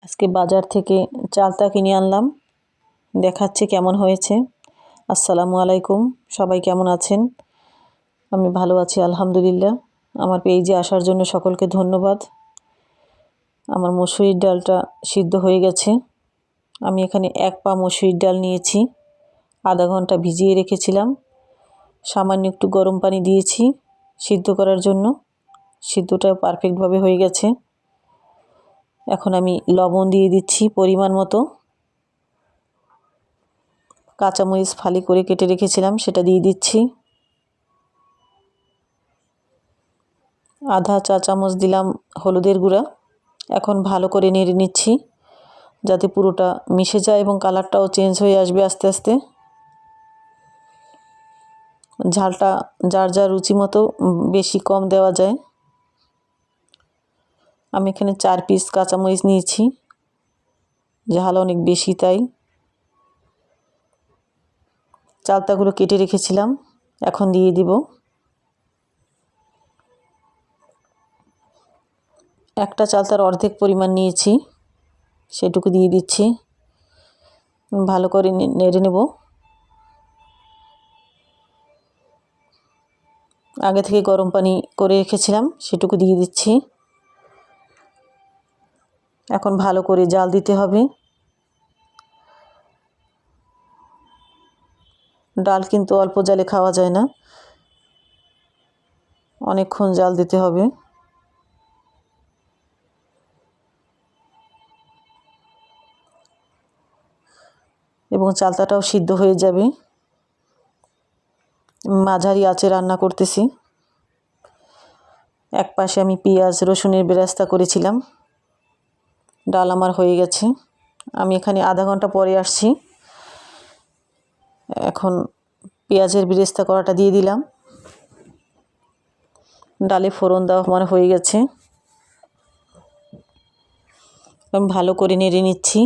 আজকে বাজার থেকে চালতা কিনে আনলাম, দেখাচ্ছি কেমন হয়েছে। আসসালামু আলাইকুম, সবাই কেমন আছেন? আমি ভালো আছি আলহামদুলিল্লাহ। আমার পেজে আসার জন্য সকলকে ধন্যবাদ। আমার মসুরির ডালটা সিদ্ধ হয়ে গেছে। আমি এখানে 1 পা মসুরির ডাল নিয়েছি, আধা ঘন্টা ভিজিয়ে রেখেছিলাম। সামান্য একটু গরম পানি দিয়েছি সিদ্ধ করার জন্য। সিদ্ধটা পারফেক্টভাবে হয়ে গেছে। এখন আমি লবণ দিয়ে দিচ্ছি পরিমাণ মতো। কাঁচামরিচ ফালি করে কেটে রেখেছিলাম, সেটা দিয়ে দিচ্ছি। আধা চা চামচ দিলাম হলুদের গুঁড়া। এখন ভালো করে নেড়ে নিচ্ছি যাতে পুরোটা মিশে যায় এবং কালারটাও চেঞ্জ হয়ে আসবে আস্তে আস্তে। ঝালটা যার যার রুচি মতো বেশি কম দেওয়া যায়। আমি এখানে 4 পিস কাঁচামরিচ নিয়েছি, ঝাল অনেক বেশি তাই। চালতাগুলো কেটে রেখেছিলাম, এখন দিয়ে দিব। একটা চালতার অর্ধেক পরিমাণ নিয়েছি, সেটুকু দিয়ে দিচ্ছি। ভালো করে নেড়ে নেব। আগে থেকে গরম পানি করে রেখেছিলাম, সেটুকু দিয়ে দিচ্ছি। এখন ভালো করে জাল দিতে হবে। ডাল কিন্তু অল্প জালে খাওয়া যায় না, অনেকক্ষণ জাল দিতে হবে। এবং চালতাটাও সিদ্ধ হয়ে যাবে। মাঝারি আঁচে রান্না করতেছি। এক পাশে আমি পেঁয়াজ রসুনের বেরেস্তা করেছিলাম। ডাল আমার হয়ে গেছে। আমি এখানে আধা ঘন্টা পরে আসছি। এখন পেঁয়াজের বেরেস্তা করাটা দিয়ে দিলাম। ডালে ফোড়ন দেওয়া আমার হয়ে গেছে। আমি ভালো করে নেড়ে নিচ্ছি।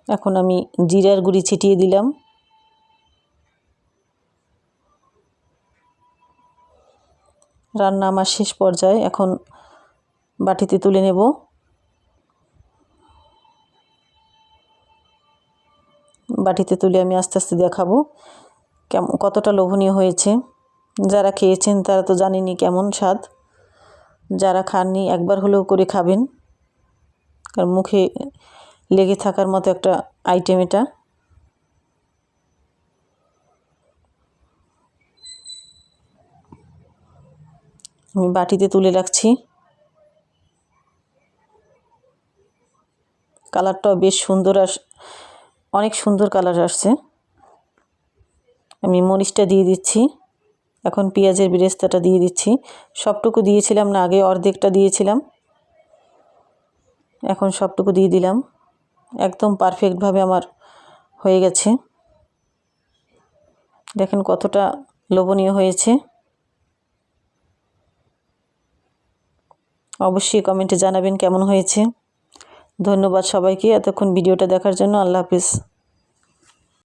এখন আমি জিরার গুঁড়ি ছিটিয়ে দিলাম। রান্না আমার শেষ পর্যায়ে। এখন বাটিতে তুলে নেব। বাটিতে তুলে আমি আস্তে আস্তে দেখাবো কতটা লোভনীয় হয়েছে। যারা খেয়েছেন তারা তো জানেনই কেমন স্বাদ। যারা খাননি একবার হলেও করে খাবেন, কারণ মুখে লেগে থাকার মতো একটা আইটেম এটা। আমি বাটিতে তুলে রাখছি। কালারটাও বেশ সুন্দর, অনেক সুন্দর কালার আসছে। আমি মরিচটা দিয়ে দিচ্ছি। এখন পেঁয়াজের বেরেস্তাটা দিয়ে দিচ্ছি। সবটুকু দিয়েছিলাম না, আগে অর্ধেকটা দিয়েছিলাম, এখন সবটুকু দিয়ে দিলাম। একদম পারফেক্টভাবে আমার হয়ে গেছে। দেখেন কতটা লোভনীয় হয়েছে। অবশ্যই কমেন্টে জানাবেন কেমন হয়েছে। ধন্যবাদ সবাইকে এতক্ষণ ভিডিওটা দেখার জন্য। আল্লাহ হাফিজ।